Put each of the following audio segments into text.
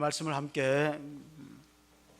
말씀을 함께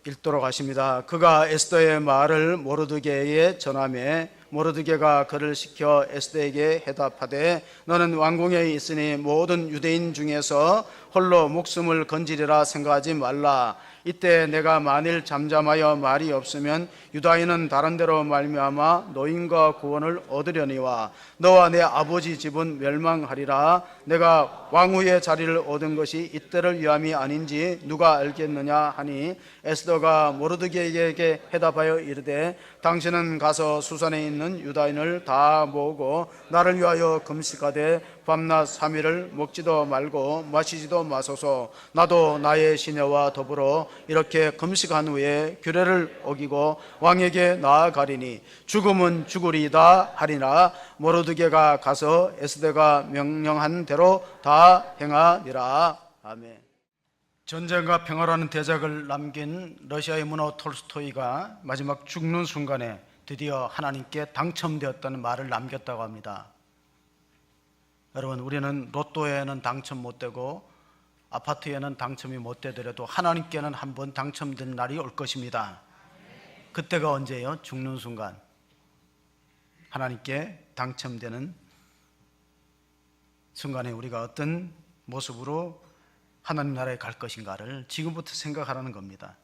읽도록 하십니다. 그가 에스더의 말을 모르드게에 전하매 모르드게가 그를 시켜 에스더에게 해답하되 너는 왕궁에 있으니 모든 유대인 중에서 홀로 목숨을 건지리라 생각하지 말라. 이때 내가 만일 잠잠하여 말이 없으면 유다인은 다른 데로 말미암아 노임과 구원을 얻으려니와 너와 내 아버지 집은 멸망하리라. 내가 왕후의 자리를 얻은 것이 이때를 위함이 아닌지 누가 알겠느냐 하니 에스더가 모르드게에게 해답하여 이르되 당신은 가서 수산에 있는 유다인을 다 모으고 나를 위하여 금식하되 밤낮 3일을 먹지도 말고 마시지도 마소서. 나도 나의 시녀와 더불어 이렇게 금식한 후에 규례를 어기고 왕에게 나아가리니 죽음은 죽으리이다 하리나 모르드게가 가서 에스더가 명령한 대로 다 행하니라. 아멘. 전쟁과 평화라는 대작을 남긴 러시아의 문호 톨스토이가 마지막 죽는 순간에 드디어 하나님께 당첨되었다는 말을 남겼다고 합니다. 여러분, 우리는 로또에는 당첨 못 되고 아파트에는 당첨이 못 되더라도 하나님께는 한번 당첨된 날이 올 것입니다. 그때가 언제예요? 죽는 순간. 하나님께 당첨되는 순간에 우리가 어떤 모습으로 하나님 나라에 갈 것인가를 지금부터 생각하라는 겁니다.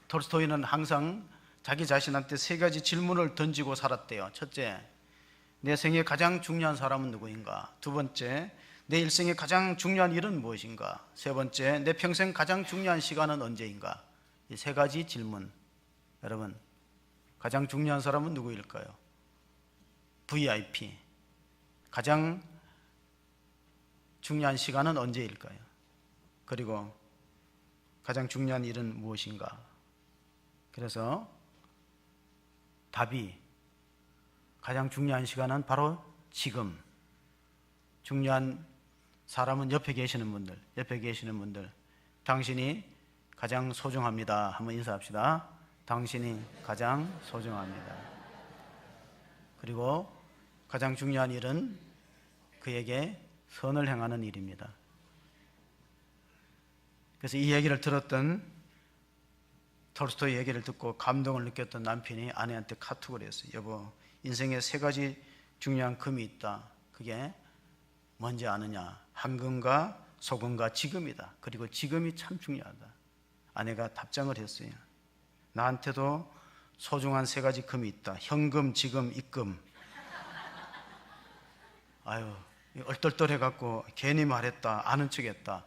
톨스토이는 항상 자기 자신한테 세 가지 질문을 던지고 살았대요. 첫째, 내 생에 가장 중요한 사람은 누구인가? 두 번째, 내 일생에 가장 중요한 일은 무엇인가? 세 번째, 내 평생 가장 중요한 시간은 언제인가? 이 세 가지 질문. 여러분, 가장 중요한 사람은 누구일까요? VIP. 가장 중요한 시간은 언제일까요? 그리고 가장 중요한 일은 무엇인가? 그래서 답이 가장 중요한 시간은 바로 지금. 중요한 사람은 옆에 계시는 분들, 당신이 가장 소중합니다. 한번 인사합시다. 당신이 가장 소중합니다. 그리고 가장 중요한 일은 그에게 선을 행하는 일입니다. 그래서 이 얘기를 들었던 톨스토이 얘기를 듣고 감동을 느꼈던 남편이 아내한테 카톡을 했어요. 여보, 인생에 세 가지 중요한 금이 있다. 그게 뭔지 아느냐? 황금과 소금과 지금이다. 그리고 지금이 참 중요하다. 아내가 답장을 했어요. 나한테도 소중한 세 가지 금이 있다. 현금, 지금, 입금. 아유, 얼떨떨해갖고 괜히 말했다. 아는 척했다.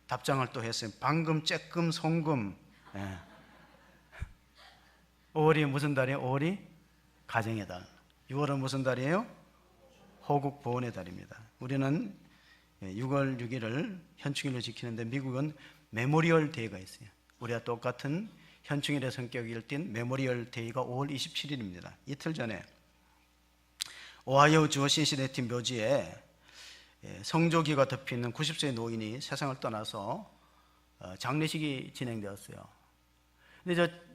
답장을 또 했어요. 방금, 쬐끔, 송금. 5월이 무슨 달이에요? 5월이 가정의 달. 6월은 무슨 달이에요? 호국 보훈의 달입니다. 우리는 6월 6일을 현충일로 지키는데 미국은 메모리얼 데이가 있어요. 우리와 똑같은 현충일의 성격을 띤 메모리얼 데이가 5월 27일입니다. 이틀 전에 오하이오 주 신시내티 묘지에 성조기가 덮이는 90세의 노인이 세상을 떠나서 장례식이 진행되었어요. 근데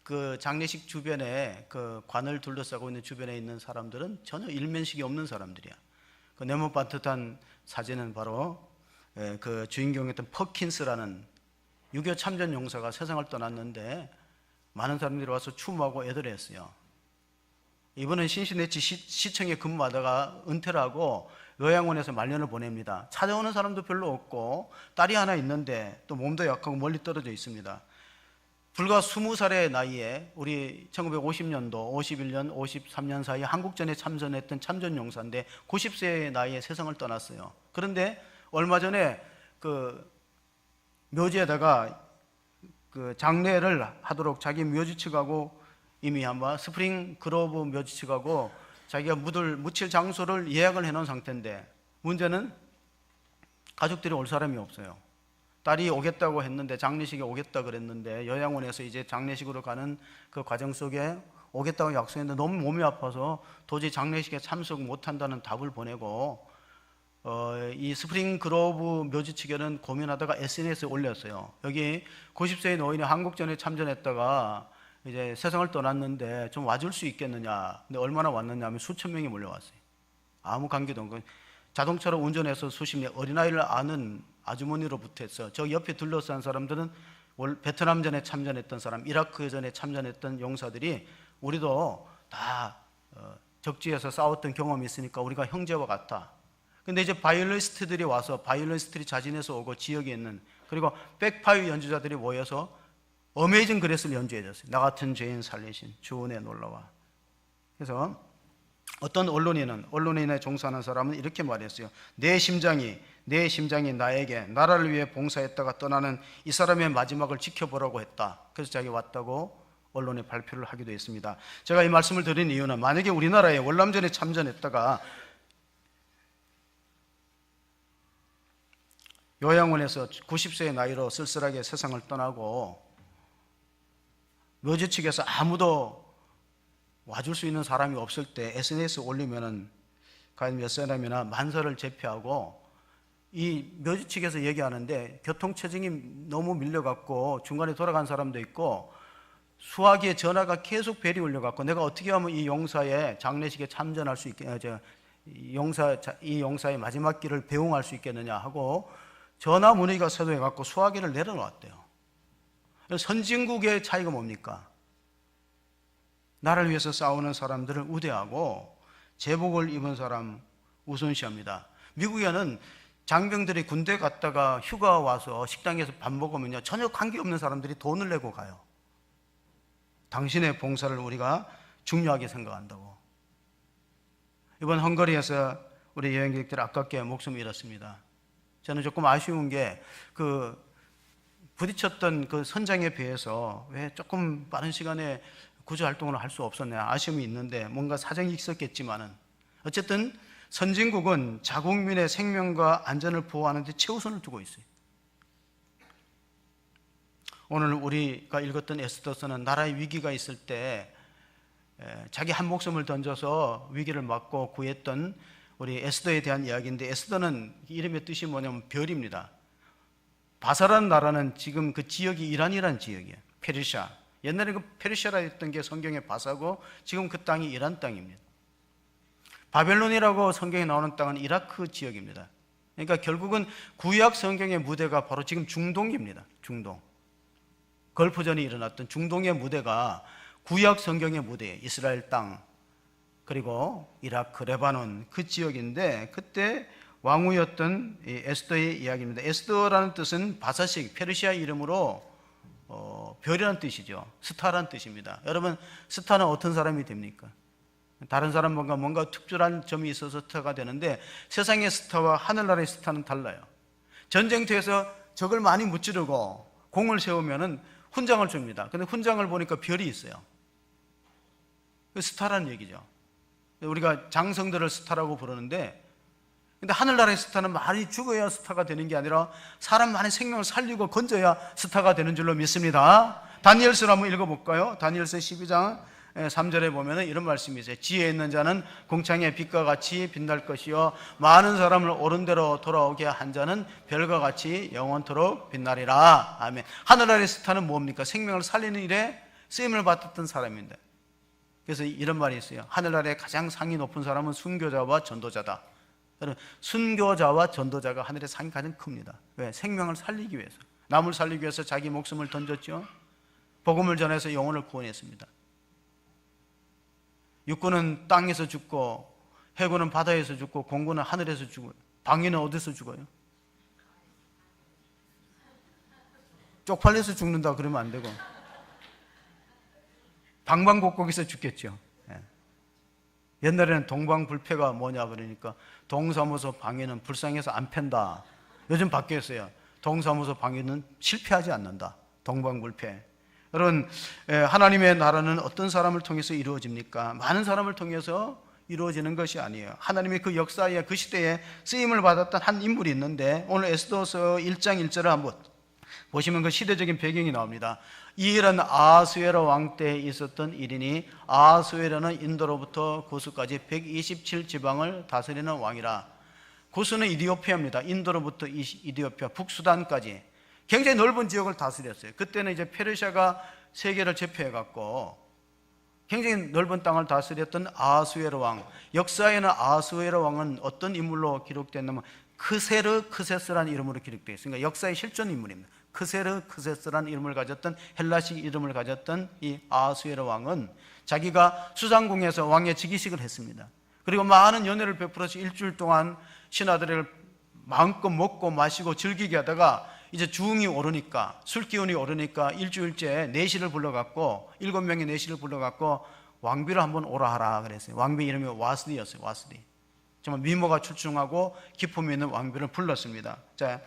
그 장례식 주변에 그 관을 둘러싸고 있는 주변에 있는 사람들은 전혀 일면식이 없는 사람들이야. 그 네모 반듯한 사진은 바로 그 주인공이었던 퍼킨스라는 6.25 참전 용사가 세상을 떠났는데 많은 사람들이 와서 추모하고 애도를 했어요. 이번엔 신시내티 시청에 근무하다가 은퇴를 하고 요양원에서 말년을 보냅니다. 찾아오는 사람도 별로 없고 딸이 하나 있는데 또 몸도 약하고 멀리 떨어져 있습니다. 불과 20살의 나이에 우리 1950년도, 51년, 53년 사이에 한국전에 참전했던 참전용사인데 90세의 나이에 세상을 떠났어요. 그런데 얼마 전에 그 묘지에다가 그 장례를 하도록 자기 묘지 측하고 이미 아마 스프링 그로브 묘지 측하고 자기가 묻힐 장소를 예약을 해놓은 상태인데 문제는 가족들이 올 사람이 없어요. 딸이 오겠다고 했는데 장례식에 오겠다 그랬는데 요양원에서 이제 장례식으로 가는 그 과정 속에 오겠다고 약속했는데 너무 몸이 아파서 도저히 장례식에 참석 못한다는 답을 보내고 이 스프링 그로브 묘지 측에는 고민하다가 SNS에 올렸어요. 여기 90세의 노인이 한국전에 참전했다가 이제 세상을 떠났는데 좀 와줄 수 있겠느냐. 근데 얼마나 왔느냐 하면 수천 명이 몰려왔어요. 아무 관계도 없고 자동차로 운전해서 수십 명, 어린아이를 아주머니로부터 해서 저 옆에 둘러싼 사람들은 베트남전에 참전했던 사람, 이라크전에 참전했던 용사들이 우리도 다 적지에서 싸웠던 경험이 있으니까 우리가 형제와 같아. 근데 이제 바이올리스트들이 와서 바이올리스트들이 자진해서 오고 지역에 있는, 그리고 백파이어 연주자들이 모여서 어메이징 그레스를 연주해 줬어요. 나 같은 죄인 살리신 주은혜 놀라와. 그래서 어떤 언론인에 종사하는 사람은 이렇게 말했어요. 내 심장이 나에게 나라를 위해 봉사했다가 떠나는 이 사람의 마지막을 지켜보라고 했다. 그래서 자기 왔다고 언론에 발표를 하기도 했습니다. 제가 이 말씀을 드린 이유는, 만약에 우리나라에 월남전에 참전했다가 요양원에서 90세의 나이로 쓸쓸하게 세상을 떠나고 묘지 측에서 아무도 와줄 수 있는 사람이 없을 때 SNS에 올리면은 과연 몇 사람이나 만사를 제패하고, 이 묘지 측에서 얘기하는데 교통체증이 너무 밀려갖고 중간에 돌아간 사람도 있고, 수화기에 전화가 계속 벨이 울려갖고 내가 어떻게 하면 이 용사의 장례식에 참전할 수 있겠냐, 이 용사의 마지막 길을 배웅할 수 있겠느냐 하고 전화 문의가 쇄도해갖고 수화기를 내려놓았대요. 선진국의 차이가 뭡니까? 나라를 위해서 싸우는 사람들을 우대하고 제복을 입은 사람 우선시합니다. 미국에는 장병들이 군대 갔다가 휴가 와서 식당에서 밥 먹으면요, 전혀 관계없는 사람들이 돈을 내고 가요. 당신의 봉사를 우리가 중요하게 생각한다고. 이번 헝가리에서 우리 여행객들이 아깝게 목숨을 잃었습니다. 저는 조금 아쉬운 게 부딪혔던 그 선장에 비해서 왜 조금 빠른 시간에 구조 활동을 할 수 없었냐, 아쉬움이 있는데 뭔가 사정이 있었겠지만은 어쨌든 선진국은 자국민의 생명과 안전을 보호하는 데 최우선을 두고 있어요. 오늘 우리가 읽었던 에스더서는 나라의 위기가 있을 때 자기 한 목숨을 던져서 위기를 막고 구했던 우리 에스더에 대한 이야기인데, 에스더는 이름의 뜻이 뭐냐면 별입니다. 바사라는 나라는 지금 그 지역이 이란이라는 지역이에요. 페르시아. 옛날에 그 페르시아라 했던 게 성경의 바사고, 지금 그 땅이 이란 땅입니다. 바벨론이라고 성경에 나오는 땅은 이라크 지역입니다. 그러니까 결국은 구약 성경의 무대가 바로 지금 중동입니다. 중동. 걸프전이 일어났던 중동의 무대가 구약 성경의 무대예요. 이스라엘 땅, 그리고 이라크, 레바논 그 지역인데, 그때 왕후였던 에스더의 이야기입니다. 에스더라는 뜻은 바사식 페르시아 이름으로 별이라는 뜻이죠. 스타라는 뜻입니다. 여러분, 스타는 어떤 사람이 됩니까? 다른 사람과 뭔가 특별한 점이 있어서 스타가 되는데, 세상의 스타와 하늘나라의 스타는 달라요. 전쟁터에서 적을 많이 무찌르고 공을 세우면은 훈장을 줍니다. 근데 훈장을 보니까 별이 있어요. 스타라는 얘기죠. 우리가 장성들을 스타라고 부르는데, 근데 하늘나라의 스타는 많이 죽어야 스타가 되는 게 아니라 사람 많이 생명을 살리고 건져야 스타가 되는 줄로 믿습니다. 다니엘서를 한번 읽어볼까요? 다니엘서 12장 3절에 보면 이런 말씀이 있어요. 지혜 있는 자는 궁창의 빛과 같이 빛날 것이요 많은 사람을 옳은 대로 돌아오게 한 자는 별과 같이 영원토록 빛나리라. 아멘. 하늘나라의 스타는 뭡니까? 생명을 살리는 일에 쓰임을 받았던 사람인데, 그래서 이런 말이 있어요. 하늘나라의 가장 상이 높은 사람은 순교자와 전도자다. 순교자와 전도자가 하늘의 상이 가장 큽니다. 왜? 생명을 살리기 위해서, 남을 살리기 위해서 자기 목숨을 던졌죠. 복음을 전해서 영혼을 구원했습니다. 육군은 땅에서 죽고, 해군은 바다에서 죽고, 공군은 하늘에서 죽어요. 방위는 어디서 죽어요? 쪽팔려서 죽는다 그러면 안 되고, 방방곡곡에서 죽겠죠. 옛날에는 동방불패가 뭐냐 그러니까 동사무소 방위는 불쌍해서 안 팬다. 요즘 바뀌었어요. 동사무소 방위는 실패하지 않는다. 동방불패. 여러분, 하나님의 나라는 어떤 사람을 통해서 이루어집니까? 많은 사람을 통해서 이루어지는 것이 아니에요. 하나님의 그 역사에, 그 시대에 쓰임을 받았던 한 인물이 있는데, 오늘 에스더서 1장 1절을 한번 보시면 그 시대적인 배경이 나옵니다. 이 일은 아하수에로 왕 때에 있었던 일이니, 아하수에로는 인도로부터 구스까지 127지방을 다스리는 왕이라. 구스는 이디오피아입니다. 인도로부터 이디오피아, 북수단까지 굉장히 넓은 지역을 다스렸어요. 그때는 이제 페르시아가 세계를 제패해갖고 굉장히 넓은 땅을 다스렸던 아하수에로 왕. 역사에는 아하수에로 왕은 어떤 인물로 기록됐냐면 크세르크세스라는 이름으로 기록되어 있습니다. 역사의 실존 인물입니다. 크세르크세스라는 이름을 가졌던, 헬라식 이름을 가졌던 이 아하수에로 왕은 자기가 수상궁에서 왕의 즉위식을 했습니다. 그리고 많은 연회를 베풀어서 일주일 동안 신하들을 마음껏 먹고 마시고 즐기게 하다가 이제 주흥이 오르니까, 술 기운이 오르니까 일주일째 내시를 불러갖고 7명의 내시를 불러갖고 왕비를 한번 오라 하라 그랬어요. 왕비 이름이 와스디였어요. 와스디. 정말 미모가 출중하고 기품이 있는 왕비를 불렀습니다. 자,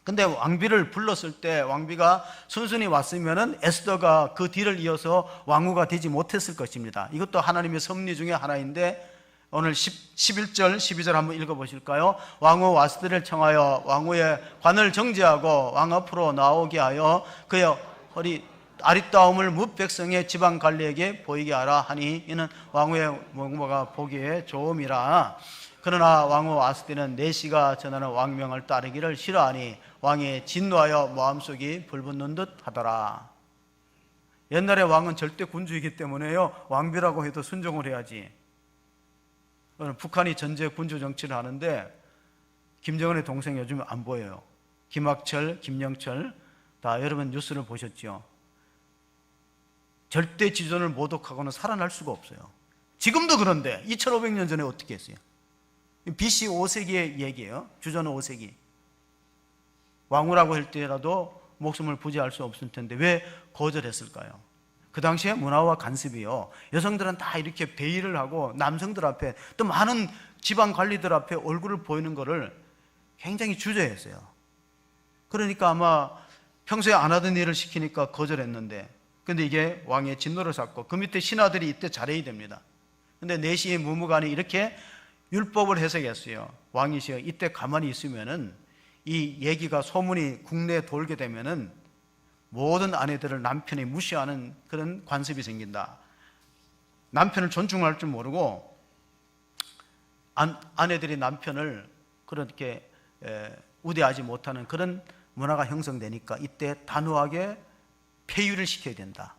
근데 왕비를 불렀을 때 왕비가 순순히 왔으면은 에스더가 그 뒤를 이어서 왕후가 되지 못했을 것입니다. 이것도 하나님의 섭리 중에 하나인데, 오늘 11절, 12절 한번 읽어보실까요? 왕후 와스디를 청하여 왕후의 관을 정지하고 왕 앞으로 나오게 하여 그의 허리 아리따움을 뭇 백성의 지방 관리에게 보이게 하라 하니 이는 왕후의 무모가 보기에 좋음이라. 그러나 왕후 와스디는 내시가 전하는 왕명을 따르기를 싫어하니 왕이 진노하여 마음속이 불붙는 듯 하더라. 옛날에 왕은 절대 군주이기 때문에요, 왕비라고 해도 순종을 해야지. 북한이 전제 군주 정치를 하는데 김정은의 동생 요즘 안 보여요. 김학철, 김영철 다 여러분 뉴스를 보셨죠? 절대 지존을 모독하고는 살아날 수가 없어요. 지금도 그런데 2500년 전에 어떻게 했어요? BC 5세기의 얘기예요. 주전 5세기. 왕후라고 할 때라도 목숨을 부지할 수 없을 텐데 왜 거절했을까요? 그 당시에 문화와 간섭이요, 여성들은 다 이렇게 베일을 하고 남성들 앞에, 또 많은 지방 관리들 앞에 얼굴을 보이는 거를 굉장히 주저했어요. 그러니까 아마 평소에 안 하던 일을 시키니까 거절했는데, 근데 이게 왕의 진노를 샀고 그 밑에 신하들이 이때 잘해야 됩니다. 근데 내시의 무무관이 이렇게 율법을 해석했어요. 왕이시여, 이때 가만히 있으면은 이 얘기가 소문이 국내에 돌게 되면은 모든 아내들을 남편이 무시하는 그런 관습이 생긴다. 남편을 존중할 줄 모르고 아내들이 남편을 그렇게 우대하지 못하는 그런 문화가 형성되니까 이때 단호하게 폐위를 시켜야 된다.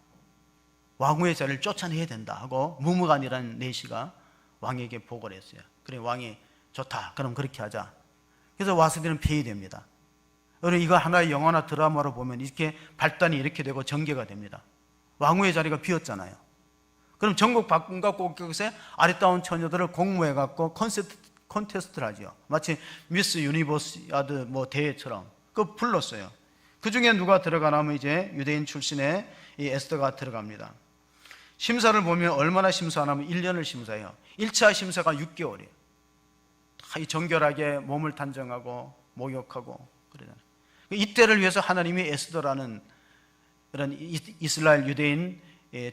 왕후의 자리를 쫓아내야 된다 하고 무무관이라는 내시가 왕에게 보고를 했어요. 그래, 왕이 좋다, 그럼 그렇게 하자. 그래서 와스디는 폐위됩니다. 여러분, 이거 하나의 영화나 드라마로 보면 이렇게 발단이 이렇게 되고 전개가 됩니다. 왕후의 자리가 비었잖아요. 그럼 전국 각국과 곳곳에 아리따운 처녀들을 공모해갖고 콘테스트를 하죠. 마치 미스 유니버시아드 대회처럼 그거 불렀어요. 그 중에 누가 들어가냐면 이제 유대인 출신의 이 에스더가 들어갑니다. 심사를 보면 얼마나 심사하냐면 1년을 심사해요. 1차 심사가 6개월이에요. 다 정결하게 몸을 단정하고 목욕하고 그러잖아요. 이때를 위해서 하나님이 에스더라는 그런 이스라엘 유대인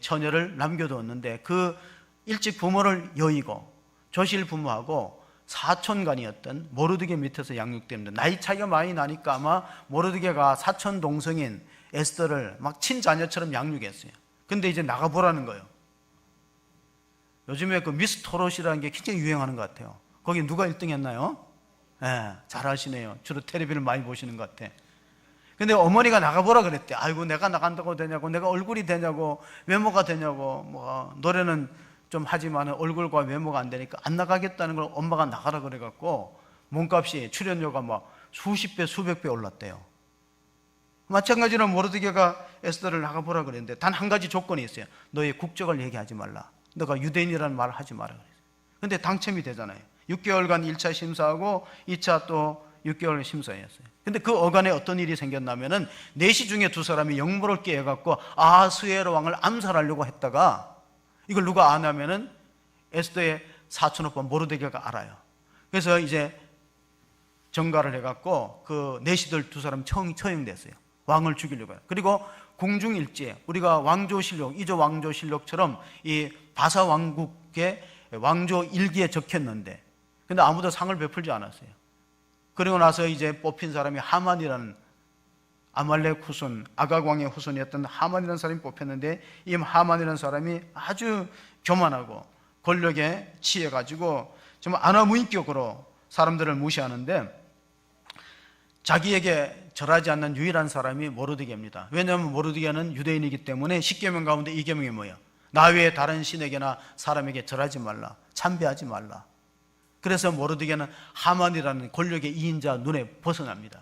처녀를 남겨두었는데, 그 일찍 부모를 여의고 조실 부모하고 사촌간이었던 모르드게 밑에서 양육됩니다. 나이 차이가 많이 나니까 아마 모르드게가 사촌 동성인 에스더를 막 친자녀처럼 양육했어요. 근데 이제 나가보라는 거예요. 요즘에 그 미스 토롯이라는 게 굉장히 유행하는 것 같아요. 거기 누가 1등 했나요? 네, 잘하시네요. 주로 텔레비를 많이 보시는 것 같아. 근데 어머니가 나가보라 그랬대. 아이고, 내가 나간다고 되냐고, 내가 얼굴이 되냐고, 외모가 되냐고, 노래는 좀 하지만 얼굴과 외모가 안 되니까 안 나가겠다는 걸 엄마가 나가라 그래갖고 몸값이, 출연료가 막 수십 배, 수백 배 올랐대요. 마찬가지로 모르드게가 에스더를 나가보라 그랬는데 단 한 가지 조건이 있어요. 너의 국적을 얘기하지 말라. 너가 유대인이라는 말을 하지 마라 그랬어요. 근데 당첨이 되잖아요. 6개월간 1차 심사하고 2차 또 6개월 심사했어요. 근데 그 어간에 어떤 일이 생겼냐면은 내시 중에 2사람이 영모를 깨해갖고 아하수에로 왕을 암살하려고 했다가, 이걸 누가 아냐면은 에스더의 사촌 오빠 모르드게가 알아요. 그래서 이제 정가를 해갖고 그 내시들 2사람 처형됐어요. 왕을 죽이려고 해요. 그리고 궁중일지에 우리가 왕조실록, 2조 왕조실록처럼 이 바사 왕국의 왕조 일기에 적혔는데, 근데 아무도 상을 베풀지 않았어요. 그리고 나서 이제 뽑힌 사람이 하만이라는, 아말렉 후손, 아각 왕의 후손이었던 하만이라는 사람이 뽑혔는데, 이 하만이라는 사람이 아주 교만하고 권력에 취해가지고 정말 안하무인격으로 사람들을 무시하는데, 자기에게 절하지 않는 유일한 사람이 모르드게입니다. 왜냐하면 모르드게는 유대인이기 때문에 10계명 가운데 2계명이 뭐예요? 나 외에 다른 신에게나 사람에게 절하지 말라, 참배하지 말라. 그래서 모르드게는 하만이라는 권력의 이인자 눈에 벗어납니다.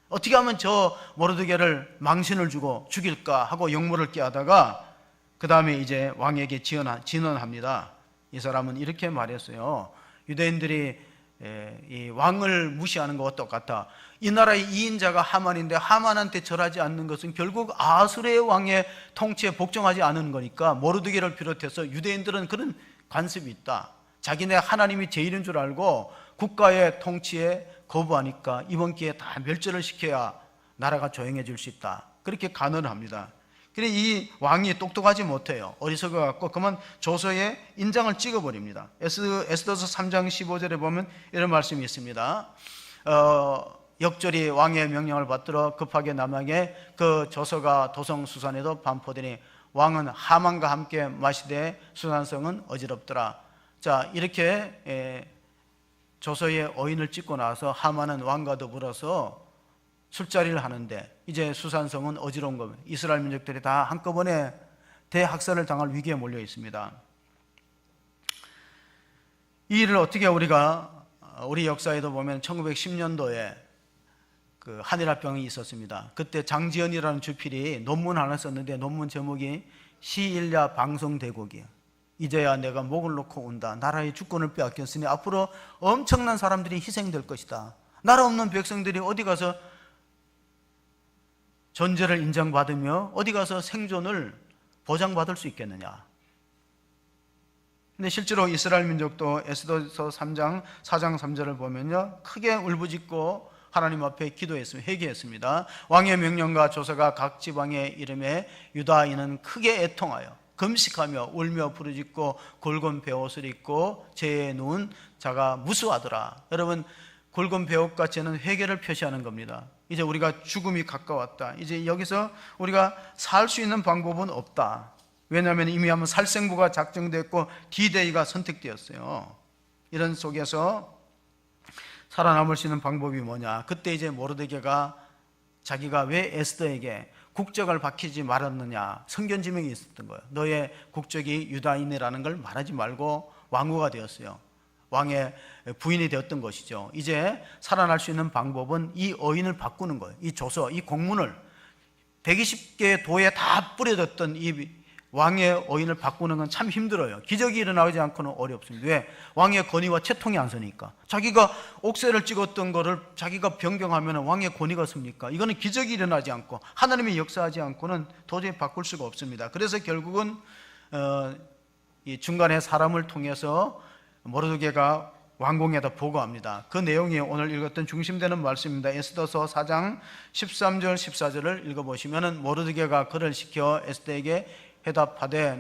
어떻게 하면 저 모르드게를 망신을 주고 죽일까 하고 역모를 깨하다가 그 다음에 이제 왕에게 진언합니다. 이 사람은 이렇게 말했어요. 유대인들이 이 왕을 무시하는 것과 똑같다. 이 나라의 이인자가 하만인데 하만한테 절하지 않는 것은 결국 아수르의 왕의 통치에 복종하지 않은 거니까 모르드게를 비롯해서 유대인들은 그런 관습이 있다. 자기네 하나님이 제일인 줄 알고 국가의 통치에 거부하니까 이번 기회에 다 멸절을 시켜야 나라가 조용해질 수 있다. 그렇게 간언을 합니다. 그래 이 왕이 똑똑하지 못해요. 어리석어 갖고 그만 조서에 인장을 찍어버립니다. 에스더서 3장 15절에 보면 이런 말씀이 있습니다. 역절이 왕의 명령을 받들어 급하게 남에게 그 조서가 도성수산에도 반포되니 왕은 하만과 함께 마시되 수산성은 어지럽더라. 자, 이렇게 조서에 어인을 찍고 나서 하만은 왕과 더불어서 술자리를 하는데 이제 수산성은 어지러운 겁니다. 이스라엘 민족들이 다 한꺼번에 대학살을 당할 위기에 몰려 있습니다. 이 일을 어떻게 우리 역사에도 보면 1910년도에 그 한일합병이 있었습니다. 그때 장지연이라는 주필이 논문 하나 썼는데 논문 제목이 시일야 방송대국이에요. 이제야 내가 목을 놓고 온다. 나라의 주권을 빼앗겼으니 앞으로 엄청난 사람들이 희생될 것이다. 나라 없는 백성들이 어디 가서 존재를 인정받으며 어디 가서 생존을 보장받을 수 있겠느냐. 근데 실제로 이스라엘 민족도 에스더서 3장 4장 3절을 보면요 크게 울부짖고 하나님 앞에 기도했습니다. 회개했습니다. 왕의 명령과 조서가 각 지방의 이름에 유다인은 크게 애통하여 금식하며 울며 부르짖고 굵은 베옷을 입고 재에 누운 자가 무수하더라. 여러분, 굵은 베옷과 재는 회개를 표시하는 겁니다. 이제 우리가 죽음이 가까웠다. 이제 여기서 우리가 살 수 있는 방법은 없다. 왜냐하면 이미 한번 살생부가 작정됐고 D-Day가 선택되었어요. 이런 속에서 살아남을 수 있는 방법이 뭐냐. 그때 이제 모르드게가 자기가 왜 에스더에게 국적을 밝히지 말았느냐. 성견 지명이 있었던 거예요. 너의 국적이 유다인이라는 걸 말하지 말고 왕후가 되었어요. 왕의 부인이 되었던 것이죠. 이제 살아날 수 있는 방법은 이 어인을 바꾸는 거예요. 이 조서, 이 공문을 120개의 도에 다 뿌려졌던 이 왕의 어인을 바꾸는 건 참 힘들어요. 기적이 일어나지 않고는 어렵습니다. 왜? 왕의 권위와 채통이 안 서니까. 자기가 옥새를 찍었던 거를 자기가 변경하면 왕의 권위가 섭니까? 이거는 기적이 일어나지 않고 하나님이 역사하지 않고는 도저히 바꿀 수가 없습니다. 그래서 결국은 이 중간에 사람을 통해서 모르드게가 왕궁에다 보고합니다. 그 내용이 오늘 읽었던 중심되는 말씀입니다. 에스더서 4장 13절 14절을 읽어보시면 모르드게가 그를 시켜 에스더에게 해답하되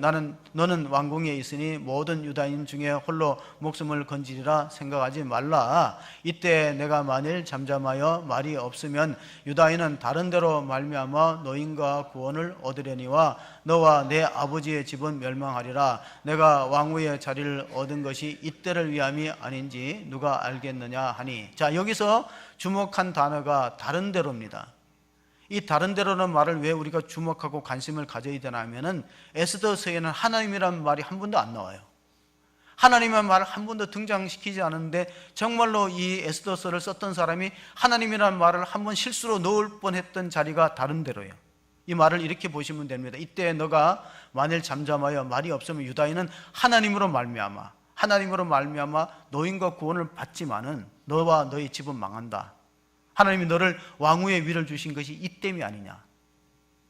너는 왕궁에 있으니 모든 유다인 중에 홀로 목숨을 건지리라 생각하지 말라. 이때 내가 만일 잠잠하여 말이 없으면 유다인은 다른 데로 말미암아 노인과 구원을 얻으려니와 너와 내 아버지의 집은 멸망하리라. 내가 왕후의 자리를 얻은 것이 이때를 위함이 아닌지 누가 알겠느냐 하니. 자, 여기서 주목한 단어가 다른 데로입니다. 이 다른 데로는 말을 왜 우리가 주목하고 관심을 가져야 되나 하면은 에스더서에는 하나님이라는 말이 한 번도 안 나와요. 하나님의 말을 한 번도 등장시키지 않았는데 정말로 이 에스더서를 썼던 사람이 하나님이라는 말을 한 번 실수로 넣을 뻔했던 자리가 다른 데로예요. 이 말을 이렇게 보시면 됩니다. 이때 너가 만일 잠잠하여 말이 없으면 유다인은 하나님으로 말미암아 노인과 구원을 받지만은 너와 너의 집은 망한다. 하나님이 너를 왕후의 위를 주신 것이 이 땜이 아니냐.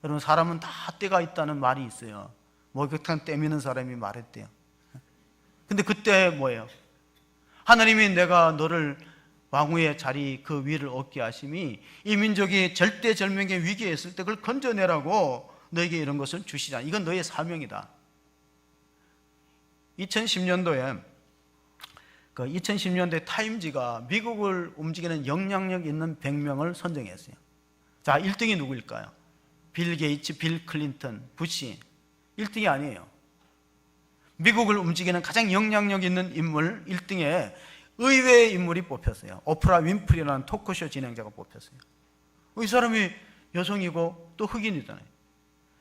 여러분, 사람은 다 때가 있다는 말이 있어요. 목욕탕 때미는 사람이 말했대요. 근데 그때 뭐예요? 하나님이 내가 너를 왕후의 자리 그 위를 얻게 하심이 이 민족이 절대절명의 위기에 있을 때 그걸 건져내라고 너에게 이런 것을 주시자. 이건 너의 사명이다. 2010년도에 타임지가 미국을 움직이는 영향력 있는 100명을 선정했어요. 자, 1등이 누구일까요? 빌 게이츠, 빌 클린턴, 부시. 1등이 아니에요. 미국을 움직이는 가장 영향력 있는 인물 1등에 의외의 인물이 뽑혔어요. 오프라 윈프리라는 토크쇼 진행자가 뽑혔어요. 이 사람이 여성이고 또 흑인이잖아요.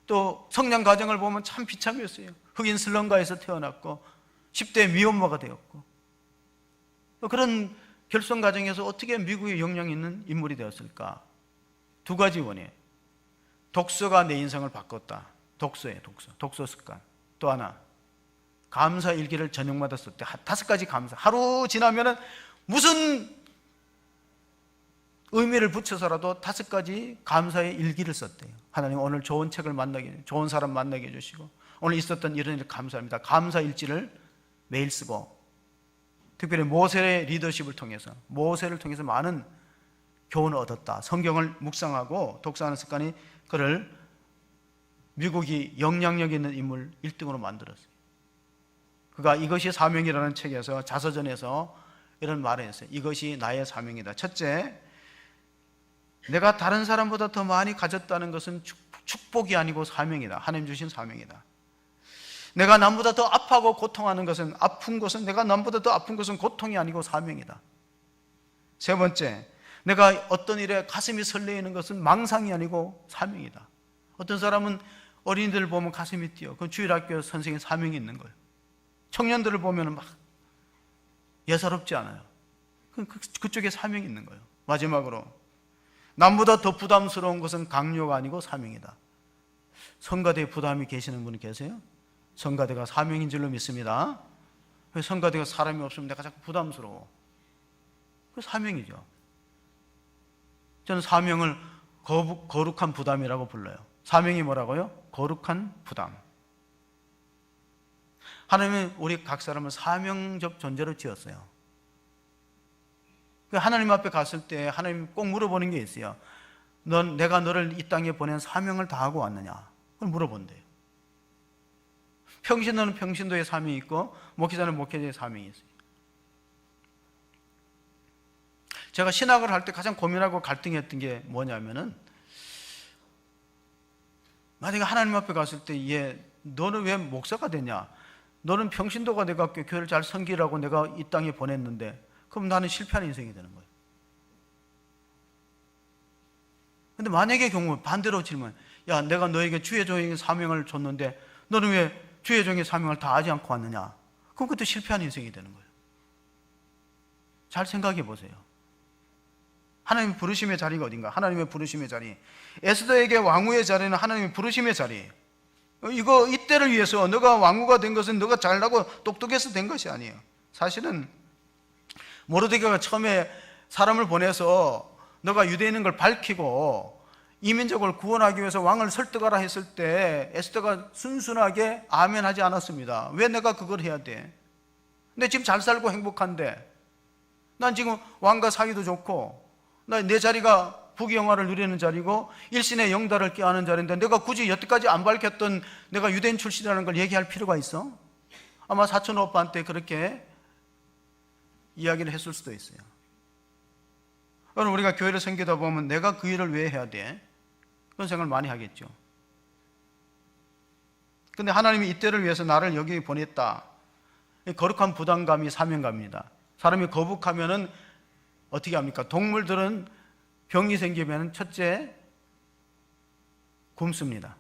또 성장 과정을 보면 참 비참했어요. 흑인 슬럼가에서 태어났고 10대 미혼모가 되었고 그런 결성 과정에서 어떻게 미국에 영향 있는 인물이 되었을까? 두 가지 원인. 독서가 내 인생을 바꿨다. 독서예요, 독서 습관. 또 하나, 감사 일기를 저녁마다 썼대. 5가지 감사. 하루 지나면은 무슨 의미를 붙여서라도 5가지 감사의 일기를 썼대요. 하나님 오늘 좋은 책을 만나게, 좋은 사람 만나게 해주시고, 오늘 있었던 이런 일 감사합니다. 감사 일지를 매일 쓰고, 특별히 모세의 리더십을 통해서, 모세를 통해서 많은 교훈을 얻었다. 성경을 묵상하고 독서하는 습관이 그를 미국이 영향력 있는 인물 1등으로 만들었어요. 그가 이것이 사명이라는 책에서, 자서전에서 이런 말을 했어요. 이것이 나의 사명이다. 첫째, 내가 다른 사람보다 더 많이 가졌다는 것은 축복이 아니고 사명이다. 하나님 주신 사명이다. 내가 남보다 더 아파하고 고통하는 것은, 아픈 것은, 내가 남보다 더 아픈 것은 고통이 아니고 사명이다. 세 번째, 내가 어떤 일에 가슴이 설레이는 것은 망상이 아니고 사명이다. 어떤 사람은 어린이들을 보면 가슴이 뛰어. 그건 주일학교 선생님 사명이 있는 거예요. 청년들을 보면 막 예사롭지 않아요. 그쪽에 사명이 있는 거예요. 마지막으로, 남보다 더 부담스러운 것은 강요가 아니고 사명이다. 성가대에 부담이 계시는 분이 계세요? 성가대가 사명인 줄로 믿습니다. 성가대가 사람이 없으면 내가 자꾸 부담스러워. 그 사명이죠. 저는 사명을 거룩한 부담이라고 불러요. 사명이 뭐라고요? 거룩한 부담. 하나님은 우리 각 사람을 사명적 존재로 지었어요. 하나님 앞에 갔을 때 하나님 꼭 물어보는 게 있어요. 내가 너를 이 땅에 보낸 사명을 다하고 왔느냐? 그걸 물어본대요. 평신도는 평신도의 사명이 있고, 목회자는 목회자의 사명이 있어요. 제가 신학을 할 때 가장 고민하고 갈등했던 게 뭐냐면은, 만약에 하나님 앞에 갔을 때, 너는 왜 목사가 되냐? 너는 평신도가 돼갖고 교회를 잘 섬기라고 내가 이 땅에 보냈는데, 그럼 나는 실패한 인생이 되는 거예요. 근데 만약의 경우 반대로 질문, 야, 내가 너에게 주의 종의 사명을 줬는데 너는 왜 주의 종의 사명을 다 하지 않고 왔느냐? 그럼 그것도 실패한 인생이 되는 거예요. 잘 생각해 보세요. 하나님의 부르심의 자리가 어딘가? 하나님의 부르심의 자리. 에스더에게 왕후의 자리는 하나님의 부르심의 자리예요. 이때를 위해서 너가 왕후가 된 것은 너가 잘나고 똑똑해서 된 것이 아니에요. 사실은 모르드게가 처음에 사람을 보내서 너가 유대에 있는 걸 밝히고 이민족을 구원하기 위해서 왕을 설득하라 했을 때 에스더가 순순하게 아멘 하지 않았습니다. 왜 내가 그걸 해야 돼? 근데 지금 잘 살고 행복한데, 난 지금 왕과 사이도 좋고, 내 자리가 부귀영화를 누리는 자리고 일신의 영달을 꾀하는 자리인데 내가 굳이 여태까지 안 밝혔던 내가 유대인 출신이라는 걸 얘기할 필요가 있어? 아마 사촌 오빠한테 그렇게 이야기를 했을 수도 있어요. 그럼 우리가 교회를 섬기다 보면 내가 그 일을 왜 해야 돼? 그런 생각을 많이 하겠죠. 근데 하나님이 이때를 위해서 나를 여기 보냈다. 거룩한 부담감이 사명감입니다. 사람이 거북하면은 어떻게 합니까? 동물들은 병이 생기면 첫째 굶습니다.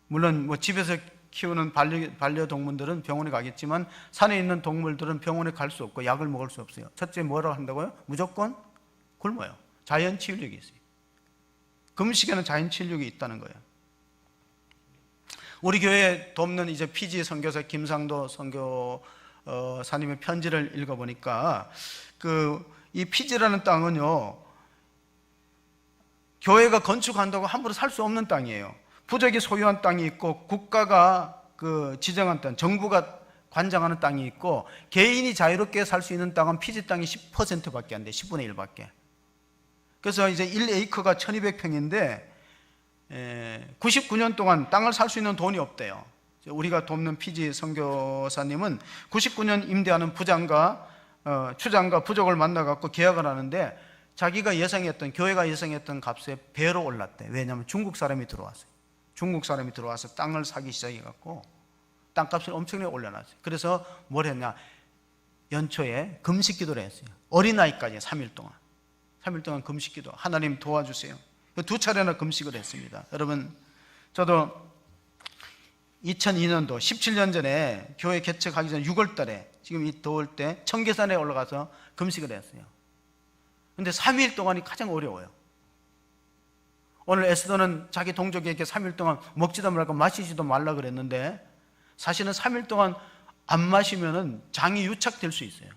물론 집에서 키우는 반려동물들은 병원에 가겠지만 산에 있는 동물들은 병원에 갈 수 없고 약을 먹을 수 없어요. 첫째 뭐라고 한다고요? 무조건 굶어요. 자연 치유력이 있어요. 금식에는 자연 치유력이 있다는 거예요. 우리 교회에 돕는 이제 피지 선교사 김상도 선교사님의 편지를 읽어보니까 이 피지라는 땅은요, 교회가 건축한다고 함부로 살 수 없는 땅이에요. 부족이 소유한 땅이 있고 국가가 지정한 땅, 정부가 관장하는 땅이 있고 개인이 자유롭게 살 수 있는 땅은 피지 땅이 10%밖에 안 돼. 10분의 1밖에. 그래서 이제 1에이커가 1200평인데 99년 동안 땅을 살 수 있는 돈이 없대요. 우리가 돕는 피지 선교사님은 99년 임대하는 부장과 추장과 부족을 만나갖고 계약을 하는데 자기가 예상했던, 교회가 예상했던 값에 배로 올랐대. 왜냐하면 중국 사람이 들어왔어요. 중국 사람이 들어와서 땅을 사기 시작해갖고 땅값을 엄청나게 올려놨어요. 그래서 뭘 했냐? 연초에 금식 기도를 했어요. 어린아이까지 3일 동안. 3일 동안 금식 기도. 하나님 도와주세요. 2차례나 금식을 했습니다. 여러분, 저도 2002년도 17년 전에 교회 개척하기 전 6월 달에 지금 이 더울 때 청계산에 올라가서 금식을 했어요. 근데 3일 동안이 가장 어려워요. 오늘 에스더는 자기 동족에게 3일 동안 먹지도 말고 마시지도 말라 그랬는데 사실은 3일 동안 안 마시면은 장이 유착될 수 있어요.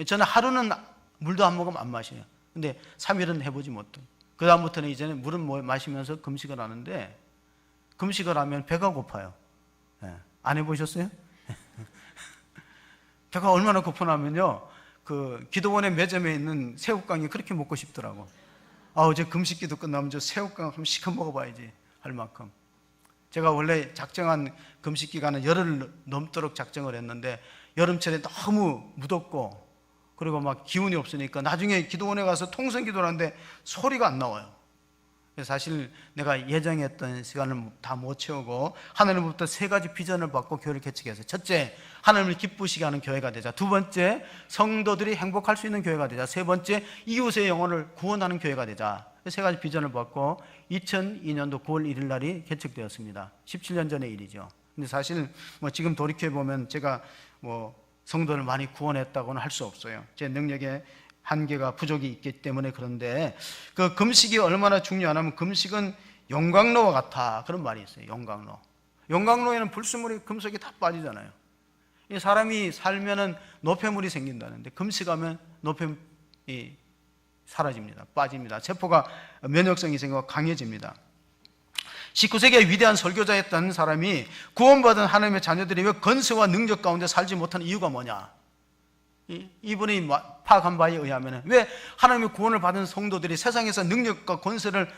저는 하루는 물도 안 먹으면 안 마셔요. 근데 3일은 해보지 못해요. 그 다음부터는 이제는 물은 마시면서 금식을 하는데 금식을 하면 배가 고파요. 안 해보셨어요? 배가 얼마나 고프냐면요, 그 기도원의 매점에 있는 새우깡이 그렇게 먹고 싶더라고. 어제 금식기도 끝나면 저 새우깡 한번 시켜 먹어봐야지 할 만큼. 제가 원래 작정한 금식 기간은 열흘 넘도록 작정을 했는데 여름철에 너무 무덥고 그리고 막 기운이 없으니까 나중에 기도원에 가서 통성 기도를 하는데 소리가 안 나와요. 사실 내가 예정했던 시간을 다 못 채우고 하나님으로부터 3가지 비전을 받고 교회를 개척했어요. 첫째, 하나님을 기쁘시게 하는 교회가 되자. 두 번째, 성도들이 행복할 수 있는 교회가 되자. 세 번째, 이웃의 영혼을 구원하는 교회가 되자. 3가지 비전을 받고 2002년도 9월 1일 날이 개척되었습니다. 17년 전의 일이죠. 근데 사실 지금 돌이켜보면 제가 성도를 많이 구원했다고는 할 수 없어요. 제 능력에 한계가 부족이 있기 때문에. 그런데 그 금식이 얼마나 중요하냐면 금식은 용광로와 같아, 그런 말이 있어요. 용광로에는 불순물이 금속이 다 빠지잖아요. 이 사람이 살면은 노폐물이 생긴다는데 금식하면 노폐물이 사라집니다. 빠집니다. 세포가 면역성이 생기고 강해집니다. 19세기의 위대한 설교자였던 사람이 구원받은 하나님의 자녀들이 왜 건세와 능력 가운데 살지 못하는 이유가 뭐냐, 이분이 파악한 바에 의하면 왜 하나님의 구원을 받은 성도들이 세상에서 능력과 권세를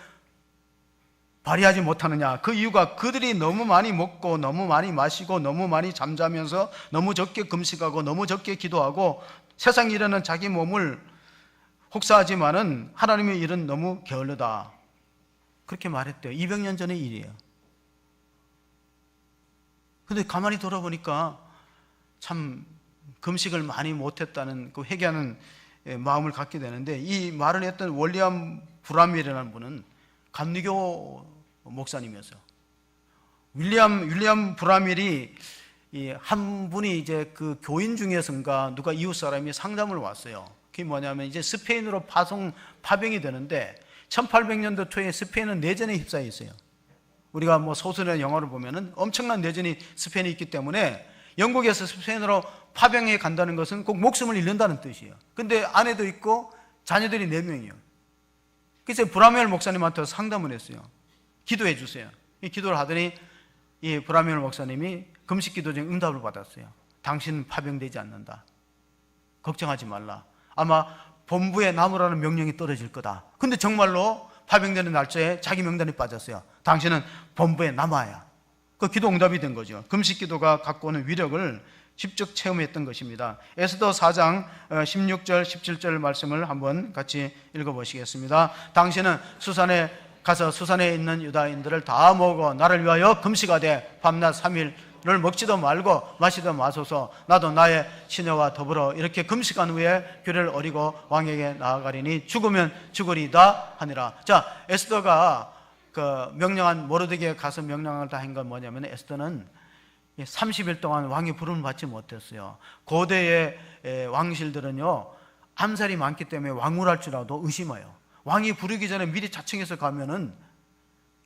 발휘하지 못하느냐, 그 이유가 그들이 너무 많이 먹고 너무 많이 마시고 너무 많이 잠자면서 너무 적게 금식하고 너무 적게 기도하고 세상 일에는 자기 몸을 혹사하지만은 하나님의 일은 너무 게을르다, 그렇게 말했대요. 200년 전의 일이에요. 근데 가만히 돌아보니까 참 금식을 많이 못했다는 그 회개하는 마음을 갖게 되는데, 이 말을 했던 윌리엄 브람웰이라는 분은 감리교 목사님이었어요. 윌리엄 브람웰이 한 분이 이제 그 교인 중에서인가 누가 이웃 사람이 상담을 왔어요. 그게 뭐냐면 이제 스페인으로 파병이 되는데 1800년도 초에 스페인은 내전에 휩싸여 있어요. 우리가 소설이나 영화를 보면은 엄청난 내전이 스페인에 있기 때문에 영국에서 스페인으로 파병해 간다는 것은 꼭 목숨을 잃는다는 뜻이에요. 근데 아내도 있고 자녀들이 4명이에요. 그래서 브라멜 목사님한테 상담을 했어요. 기도해 주세요. 이 기도를 하더니 이 브라멜 목사님이 금식 기도 중에 응답을 받았어요. 당신은 파병되지 않는다. 걱정하지 말라. 아마 본부에 남으라는 명령이 떨어질 거다. 근데 정말로 파병되는 날짜에 자기 명단이 빠졌어요. 당신은 본부에 남아야. 그 기도 응답이 된 거죠. 금식 기도가 갖고 오는 위력을 직접 체험했던 것입니다. 에스더 4장 16절 17절 말씀을 한번 같이 읽어보시겠습니다. 당신은 수산에 가서 수산에 있는 유다인들을 다 모으고 나를 위하여 금식하되 밤낮 3일을 먹지도 말고 마시도 마소서. 나도 나의 시녀와 더불어 이렇게 금식한 후에 귀를 어리고 왕에게 나아가리니 죽으면 죽으리다 하니라. 자, 에스더가 그 명령한 모르드게에 가서 명령을 다 한 건 뭐냐면, 에스더는 30일 동안 왕의 부름을 받지 못했어요. 고대의 왕실들은요 암살이 많기 때문에 왕후랄 줄 알아도 의심해요. 왕이 부르기 전에 미리 자청해서 가면은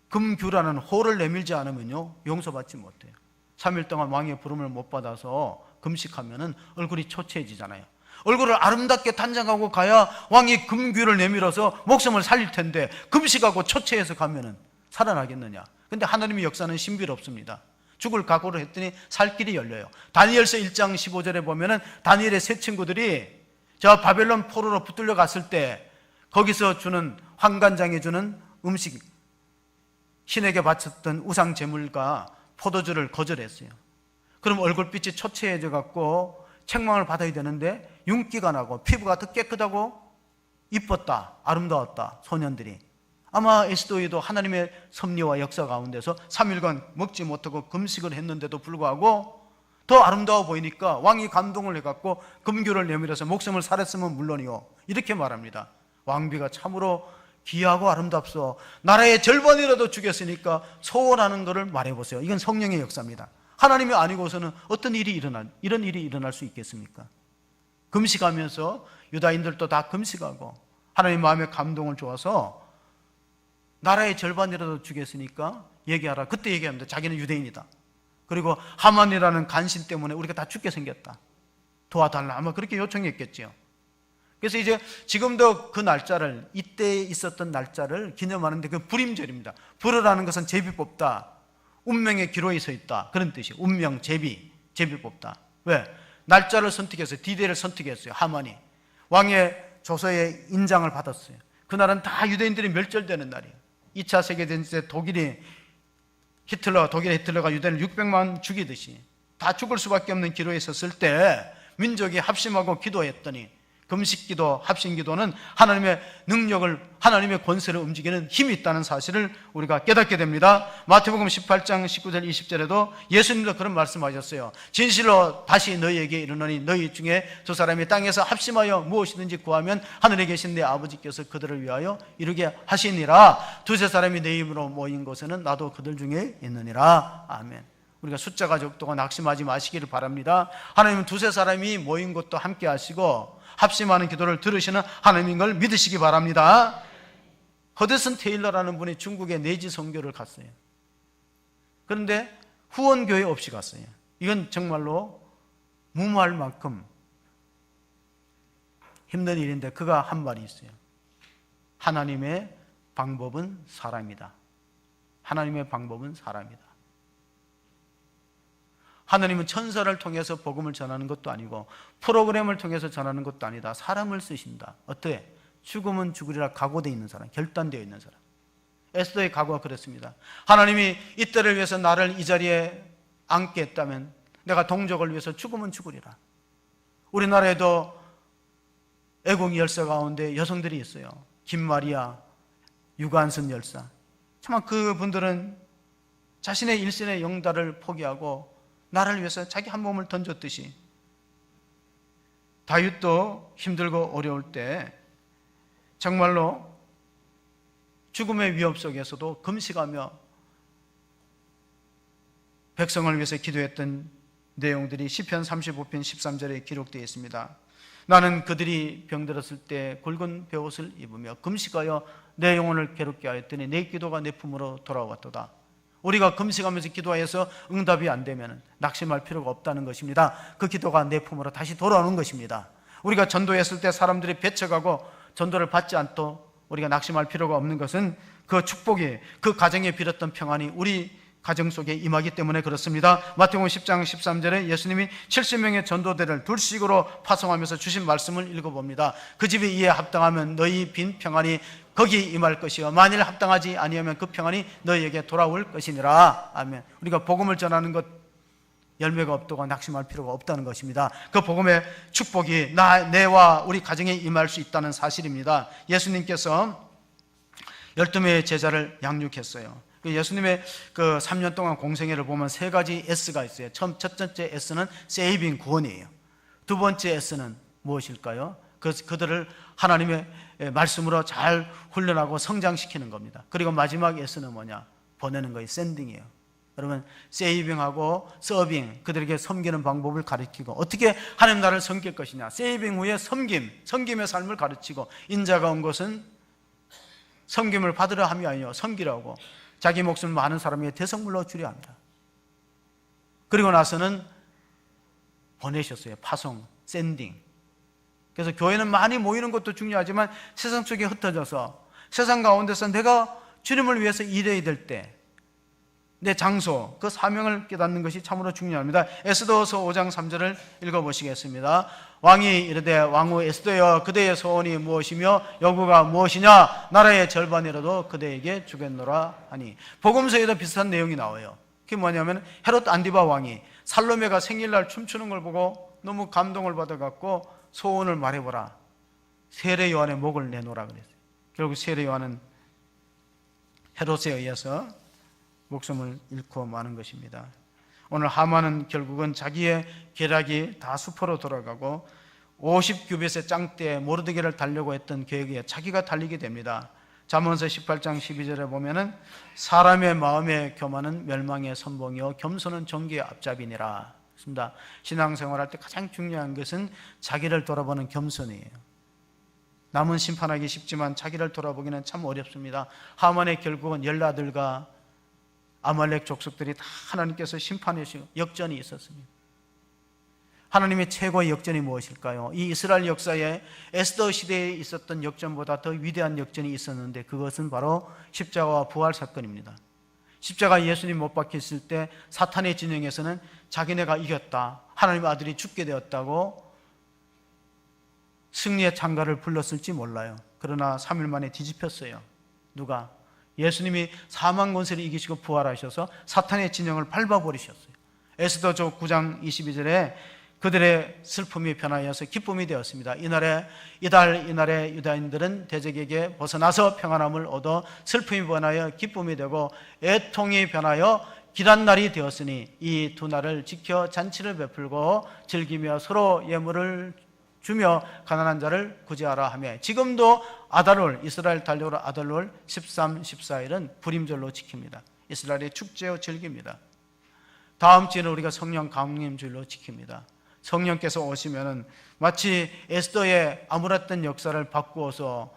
금규라는 호를 내밀지 않으면요 용서받지 못해요. 3일 동안 왕의 부름을 못 받아서 금식하면은 얼굴이 초췌해지잖아요. 얼굴을 아름답게 단장하고 가야 왕이 금규를 내밀어서 목숨을 살릴 텐데 금식하고 초췌해서 가면은 살아나겠느냐. 근데 하나님의 역사는 신비롭습니다. 죽을 각오를 했더니 살 길이 열려요. 다니엘서 1장 15절에 보면은 다니엘의 세 친구들이 저 바벨론 포로로 붙들려 갔을 때 거기서 주는 환관장에 주는 음식, 신에게 바쳤던 우상 제물과 포도주를 거절했어요. 그럼 얼굴빛이 초췌해져 갖고 책망을 받아야 되는데 윤기가 나고 피부가 더 깨끗하고 이뻤다, 아름다웠다 소년들이. 아마 에스더에도 하나님의 섭리와 역사 가운데서 3일간 먹지 못하고 금식을 했는데도 불구하고 더 아름다워 보이니까 왕이 감동을 해갖고 금규를 내밀어서 목숨을 살았으면 물론이요 이렇게 말합니다. 왕비가 참으로 귀하고 아름답소. 나라의 절반이라도 주겠으니까 소원하는 것을 말해보세요. 이건 성령의 역사입니다. 하나님이 아니고서는 어떤 일이 이런 일이 일어날 수 있겠습니까? 금식하면서 유다인들도 다 금식하고 하나님 마음에 감동을 주어서 나라의 절반이라도 주겠으니까 얘기하라. 그때 얘기합니다. 자기는 유대인이다. 그리고 하만이라는 간신 때문에 우리가 다 죽게 생겼다. 도와달라. 아마 그렇게 요청했겠죠. 그래서 이제 지금도 그 날짜를, 이때 있었던 날짜를 기념하는데 그 불임절입니다. 불어라는 것은 제비 뽑다. 운명의 기로에 서 있다. 그런 뜻이에요. 운명, 제비 뽑다. 왜? 날짜를 선택했어요. 디데이를 선택했어요. 하만이. 왕의 조서에 인장을 받았어요. 그날은 다 유대인들이 멸절되는 날이에요. 2차 세계대전 때 독일의 히틀러가 유대인을 600만 죽이듯이 다 죽을 수밖에 없는 기로에 섰을 때 민족이 합심하고 기도했더니 금식기도, 합심기도는 하나님의 능력을, 하나님의 권세를 움직이는 힘이 있다는 사실을 우리가 깨닫게 됩니다. 마태복음 18장 19절 20절에도 예수님도 그런 말씀하셨어요. 진실로 다시 너희에게 이르노니 너희 중에 두 사람이 땅에서 합심하여 무엇이든지 구하면 하늘에 계신 내 아버지께서 그들을 위하여 이루게 하시니라. 두세 사람이 내 이름으로 모인 곳에는 나도 그들 중에 있느니라. 아멘. 우리가 숫자가 적도가 낙심하지 마시기를 바랍니다. 하나님은 두세 사람이 모인 것도 함께 하시고 합심하는 기도를 들으시는 하나님인 걸 믿으시기 바랍니다. 허드슨 테일러라는 분이 중국에 내지 선교를 갔어요. 그런데 후원교회 없이 갔어요. 이건 정말로 무모할 만큼 힘든 일인데 그가 한 말이 있어요. 하나님의 방법은 사람이다. 하나님의 방법은 사람이다. 하나님은 천사를 통해서 복음을 전하는 것도 아니고 프로그램을 통해서 전하는 것도 아니다. 사람을 쓰신다. 어때? 죽으면 죽으리라 각오되어 있는 사람, 결단되어 있는 사람. 에스더의 각오가 그랬습니다. 하나님이 이때를 위해서 나를 이 자리에 앉게 했다면 내가 동족을 위해서 죽으면 죽으리라. 우리나라에도 애공 열사 가운데 여성들이 있어요. 김마리아, 유관순 열사. 정말 그분들은 자신의 일생의 영달을 포기하고 나를 위해서 자기 한 몸을 던졌듯이 다윗도 힘들고 어려울 때 정말로 죽음의 위협 속에서도 금식하며 백성을 위해서 기도했던 내용들이 시편 35편 13절에 기록되어 있습니다. 나는 그들이 병들었을 때 굵은 베옷을 입으며 금식하여 내 영혼을 괴롭게 하였더니 내 기도가 내 품으로 돌아왔도다. 우리가 금식하면서 기도해서 응답이 안 되면 낙심할 필요가 없다는 것입니다. 그 기도가 내 품으로 다시 돌아오는 것입니다. 우리가 전도했을 때 사람들이 배척하고 전도를 받지 않도록 우리가 낙심할 필요가 없는 것은 그 축복이, 그 가정에 빌었던 평안이 우리 가정 속에 임하기 때문에 그렇습니다. 마태복음 10장 13절에 예수님이 70명의 전도대를 둘씩으로 파송하면서 주신 말씀을 읽어봅니다. 그 집이 이에 합당하면 너희 빈 평안이 거기 임할 것이요 만일 합당하지 아니하면 그 평안이 너희에게 돌아올 것이니라. 아멘. 우리가 복음을 전하는 것 열매가 없다고 낙심할 필요가 없다는 것입니다. 그 복음의 축복이 내와 우리 가정에 임할 수 있다는 사실입니다. 예수님께서 12명의 제자를 양육했어요. 예수님의 그 3년 동안 공생애를 보면 세 가지 S가 있어요. 첫 번째 S는 세이빙, 구원이에요. 두 번째 S는 무엇일까요? 그들을 하나님의 말씀으로 잘 훈련하고 성장시키는 겁니다. 그리고 마지막 S는 뭐냐? 보내는 거예요. 샌딩이에요. 여러분, 세이빙하고 서빙, 그들에게 섬기는 방법을 가르치고 어떻게 하나님 나라를 섬길 것이냐. 세이빙 후에 섬김의 삶을 가르치고 인자가 온 것은 섬김을 받으려 함이 아니요 섬기라고 자기 목숨을 많은 사람에게 대성물로 주려 합니다. 그리고 나서는 보내셨어요. 파송, 샌딩. 그래서 교회는 많이 모이는 것도 중요하지만 세상 속에 흩어져서 세상 가운데서 내가 주님을 위해서 일해야 될 때 내 장소, 그 사명을 깨닫는 것이 참으로 중요합니다. 에스더서 5장 3절을 읽어보시겠습니다. 왕이 이르되 왕후 에스더여 그대의 소원이 무엇이며 요구가 무엇이냐? 나라의 절반이라도 그대에게 주겠노라 하니. 복음서에도 비슷한 내용이 나와요. 그게 뭐냐면 헤롯 안디바 왕이 살로메가 생일날 춤추는 걸 보고 너무 감동을 받아갖고 소원을 말해보라. 세례 요한의 목을 내놓으라 그랬어요. 결국 세례 요한은 헤롯에 의해서 목숨을 잃고 마는 것입니다. 오늘 하만은 결국은 자기의 계략이 다 수포로 돌아가고 50규빗의 짱대에 모르드게를 달려고 했던 계획에 자기가 달리게 됩니다. 잠언서 18장 12절에 보면은 사람의 마음의 교만은 멸망의 선봉이요 겸손은 존귀의 앞잡이니라. 그렇습니다. 신앙생활할 때 가장 중요한 것은 자기를 돌아보는 겸손이에요. 남은 심판하기 쉽지만 자기를 돌아보기는 참 어렵습니다. 하만의 결국은 10아들과 아말렉 족속들이 다 하나님께서 심판하시고 역전이 있었습니다. 하나님의 최고의 역전이 무엇일까요? 이 이스라엘 역사에 에스더 시대에 있었던 역전보다 더 위대한 역전이 있었는데 그것은 바로 십자가와 부활 사건입니다. 십자가 예수님 못 박혔을 때 사탄의 진영에서는 자기네가 이겼다, 하나님의 아들이 죽게 되었다고 승리의 창가를 불렀을지 몰라요. 그러나 3일 만에 뒤집혔어요. 누가? 예수님이 사망 권세를 이기시고 부활하셔서 사탄의 진영을 밟아버리셨어요. 에스더서 9장 22절에 그들의 슬픔이 변하여서 기쁨이 되었습니다. 이날에 유다인들은 대적에게 벗어나서 평안함을 얻어 슬픔이 변하여 기쁨이 되고 애통이 변하여 길한 날이 되었으니 이 두 날을 지켜 잔치를 베풀고 즐기며 서로 예물을 주며 가난한 자를 구제하라 하며 지금도 아달월, 이스라엘 달력으로 아달월 13, 14일은 불임절로 지킵니다. 이스라엘의 축제요 즐깁니다. 다음 주에는 우리가 성령 강림주일로 지킵니다. 성령께서 오시면은 마치 에스더의 암울했던 역사를 바꾸어서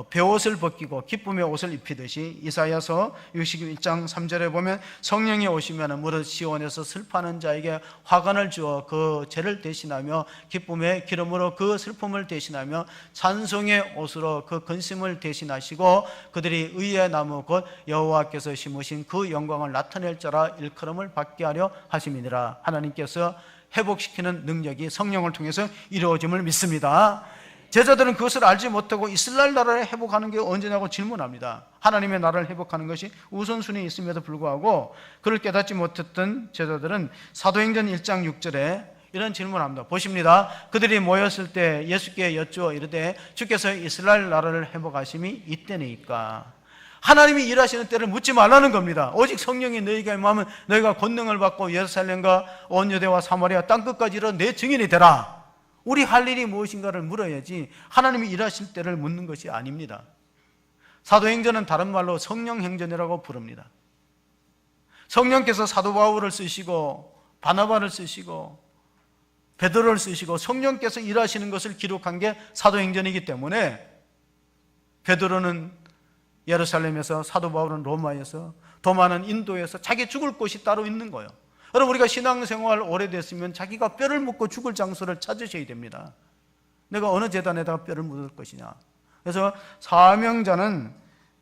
베옷을 벗기고 기쁨의 옷을 입히듯이 이사야서 61장 3절에 보면 성령이 오시면 무릇 시온에서 슬퍼하는 자에게 화관을 주어 그 죄를 대신하며 기쁨의 기름으로 그 슬픔을 대신하며 찬송의 옷으로 그 근심을 대신하시고 그들이 의의 나무 곧 여호와께서 심으신 그 영광을 나타낼 자라 일컬음을 받게 하려 하심이니라. 하나님께서 회복시키는 능력이 성령을 통해서 이루어짐을 믿습니다. 제자들은 그것을 알지 못하고 이스라엘 나라를 회복하는 게 언제냐고 질문합니다. 하나님의 나라를 회복하는 것이 우선순위에 있음에도 불구하고 그를 깨닫지 못했던 제자들은 사도행전 1장 6절에 이런 질문합니다. 보십니다. 그들이 모였을 때 예수께 여쭈어 이르되 주께서 이스라엘 나라를 회복하심이 이때니까. 하나님이 일하시는 때를 묻지 말라는 겁니다. 오직 성령이 너희에게 임하면 너희가 권능을 받고 예루살렘과 온 유대와 사마리아 땅끝까지 이르러 내 증인이 되라. 우리 할 일이 무엇인가를 물어야지 하나님이 일하실 때를 묻는 것이 아닙니다. 사도행전은 다른 말로 성령행전이라고 부릅니다. 성령께서 사도 바울을 쓰시고 바나바를 쓰시고 베드로를 쓰시고 성령께서 일하시는 것을 기록한 게 사도행전이기 때문에 베드로는 예루살렘에서, 사도 바울은 로마에서, 도마는 인도에서 자기 죽을 곳이 따로 있는 거예요. 여러분, 우리가 신앙생활 오래됐으면 자기가 뼈를 묻고 죽을 장소를 찾으셔야 됩니다. 내가 어느 제단에다가 뼈를 묻을 것이냐. 그래서 사명자는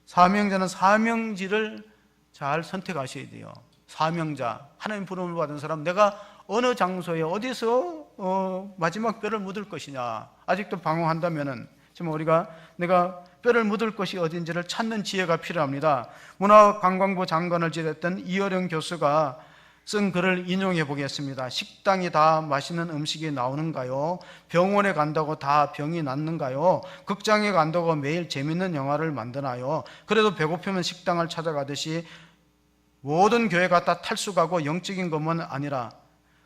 사명지를 잘 선택하셔야 돼요. 사명자, 하나님 부름을 받은 사람, 내가 어느 장소에 어디서 마지막 뼈를 묻을 것이냐. 아직도 방황한다면은 지금 우리가 내가 뼈를 묻을 것이 어딘지를 찾는 지혜가 필요합니다. 문화관광부 장관을 지냈던 이어령 교수가 쓴 글을 인용해 보겠습니다. 식당이 다 맛있는 음식이 나오는가요? 병원에 간다고 다 병이 낫는가요? 극장에 간다고 매일 재밌는 영화를 만드나요? 그래도 배고프면 식당을 찾아가듯이 모든 교회가 다 탈수가고 영적인 것만 아니라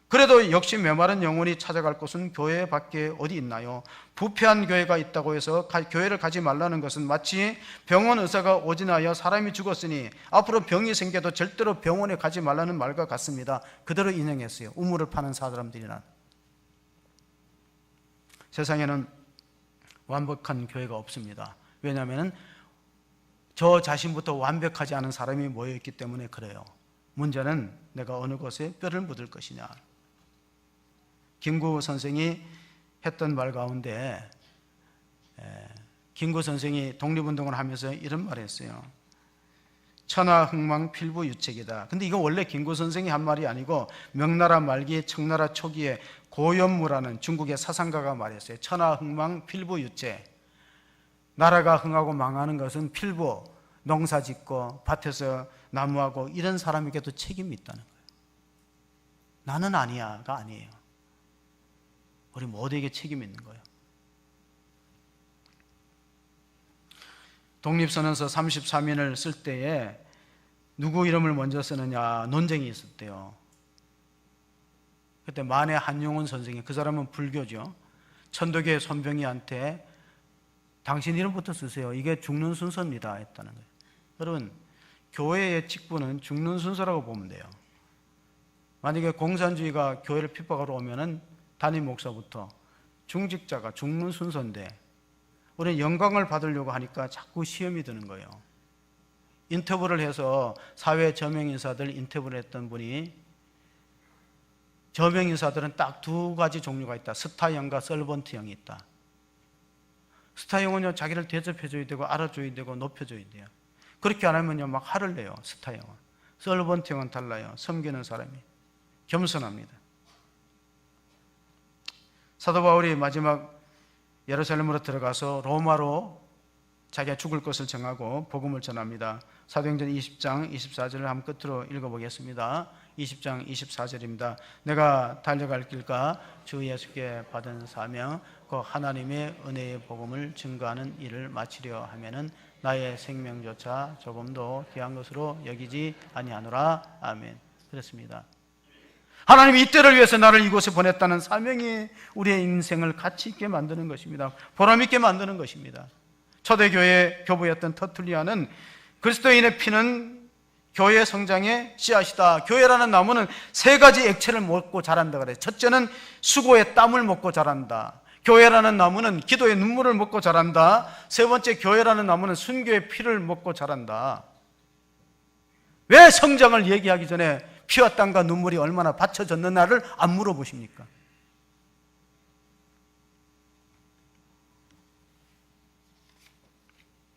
그래도 역시 메마른 영혼이 찾아갈 곳은 교회 밖에 어디 있나요? 부패한 교회가 있다고 해서 교회를 가지 말라는 것은 마치 병원 의사가 오진하여 사람이 죽었으니 앞으로 병이 생겨도 절대로 병원에 가지 말라는 말과 같습니다. 그대로 인용했어요. 우물을 파는 사람들이란. 세상에는 완벽한 교회가 없습니다. 왜냐하면 저 자신부터 완벽하지 않은 사람이 모여있기 때문에 그래요. 문제는 내가 어느 곳에 뼈를 묻을 것이냐. 김구 선생이 했던 말 가운데 김구 선생이 독립운동을 하면서 이런 말을 했어요. 천하흥망 필부유책이다. 근데 이거 원래 김구 선생이 한 말이 아니고 명나라 말기 청나라 초기에 고연무라는 중국의 사상가가 말했어요. 천하흥망 필부유책. 나라가 흥하고 망하는 것은 필부, 농사 짓고 밭에서 나무하고 이런 사람에게도 책임이 있다는 거예요. 나는 아니야가 아니에요. 우리 모두에게 책임이 있는 거예요. 독립선언서 33인을 쓸 때에 누구 이름을 먼저 쓰느냐 논쟁이 있었대요. 그때 만해 한용운 선생이, 그 사람은 불교죠, 천도교의 손병희한테 당신 이름부터 쓰세요. 이게 죽는 순서입니다 했다는 거예요. 여러분, 교회의 직분은 죽는 순서라고 보면 돼요. 만약에 공산주의가 교회를 핍박하러 오면은 담임 목사부터 중직자가 죽는 순서인데, 우리는 영광을 받으려고 하니까 자꾸 시험이 드는 거예요. 인터뷰를 해서 사회 저명인사들 인터뷰를 했던 분이, 저명인사들은 딱 두 가지 종류가 있다. 스타형과 서번트형이 있다. 스타형은요, 자기를 대접해줘야 되고 알아줘야 되고 높여줘야 돼요. 그렇게 안 하면요, 막 화를 내요. 스타형은. 서번트형은 달라요. 섬기는 사람이 겸손합니다. 사도 바울이 마지막 예루살렘으로 들어가서 로마로 자기가 죽을 것을 정하고 복음을 전합니다. 사도행전 20장 24절을 한번 끝으로 읽어보겠습니다. 20장 24절입니다. 내가 달려갈 길과 주 예수께 받은 사명 그 하나님의 은혜의 복음을 증거하는 일을 마치려 하면은 나의 생명조차 조금도 귀한 것으로 여기지 아니하노라. 아멘. 그렇습니다. 하나님이 이때를 위해서 나를 이곳에 보냈다는 사명이 우리의 인생을 가치 있게 만드는 것입니다. 보람 있게 만드는 것입니다. 초대교회 교부였던 터툴리아는 그리스도인의 피는 교회 성장의 씨앗이다. 교회라는 나무는 세 가지 액체를 먹고 자란다 그래요. 첫째는 수고의 땀을 먹고 자란다. 교회라는 나무는 기도의 눈물을 먹고 자란다. 세 번째, 교회라는 나무는 순교의 피를 먹고 자란다. 왜 성장을 얘기하기 전에 피와 땀과 눈물이 얼마나 바쳐졌느냐를 안 물어보십니까?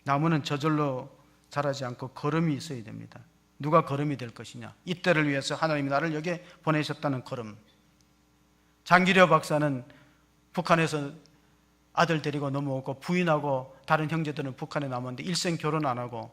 나무는 저절로 자라지 않고 걸음이 있어야 됩니다. 누가 걸음이 될 것이냐? 이때를 위해서 하나님이 나를 여기에 보내셨다는 걸음. 장기려 박사는 북한에서 아들 데리고 넘어오고 부인하고 다른 형제들은 북한에 남았는데 일생 결혼 안 하고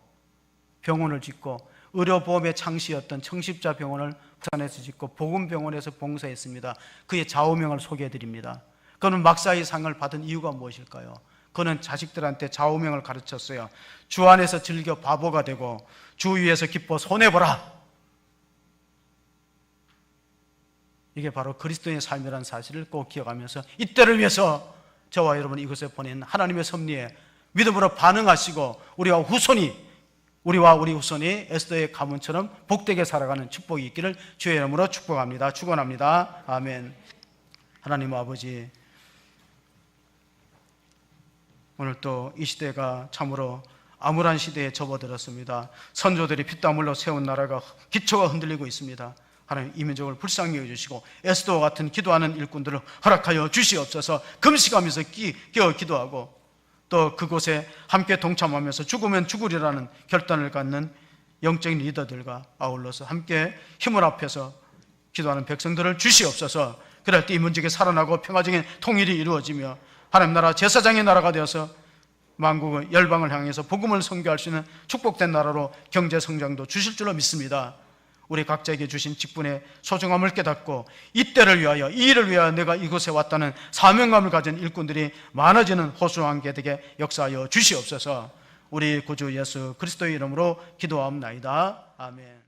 병원을 짓고 의료보험의 창시였던 청십자 병원을 부산에서 짓고 복음병원에서 봉사했습니다. 그의 좌우명을 소개해드립니다. 그는 막사의 상을 받은 이유가 무엇일까요? 그는 자식들한테 좌우명을 가르쳤어요. 주 안에서 즐겨 바보가 되고 주 위에서 기뻐 손해보라. 이게 바로 그리스도의 삶이라는 사실을 꼭 기억하면서 이때를 위해서 저와 여러분 이곳에 보낸 하나님의 섭리에 믿음으로 반응하시고 우리와 우리 후손이 에스더의 가문처럼 복되게 살아가는 축복이 있기를 주의 이름으로 축복합니다. 축원합니다. 아멘. 하나님 아버지, 오늘 또 이 시대가 참으로 암울한 시대에 접어들었습니다. 선조들이 피땀 흘려 세운 나라가 기초가 흔들리고 있습니다. 하나님, 이 민족을 불쌍히 여겨주시고 에스더와 같은 기도하는 일꾼들을 허락하여 주시옵소서. 금식하면서 끼어 기도하고 또 그곳에 함께 동참하면서 죽으면 죽으리라는 결단을 갖는 영적인 리더들과 아울러서 함께 힘을 합해서 기도하는 백성들을 주시옵소서. 그럴 때 이 민족이 살아나고 평화적인 통일이 이루어지며 하나님 나라 제사장의 나라가 되어서 만국의 열방을 향해서 복음을 선교할 수 있는 축복된 나라로 경제 성장도 주실 줄로 믿습니다. 우리 각자에게 주신 직분의 소중함을 깨닫고 이 때를 위하여, 이 일을 위하여 내가 이곳에 왔다는 사명감을 가진 일꾼들이 많아지는 호수한 계되게 역사하여 주시옵소서. 우리 구주 예수 그리스도의 이름으로 기도하옵나이다. 아멘.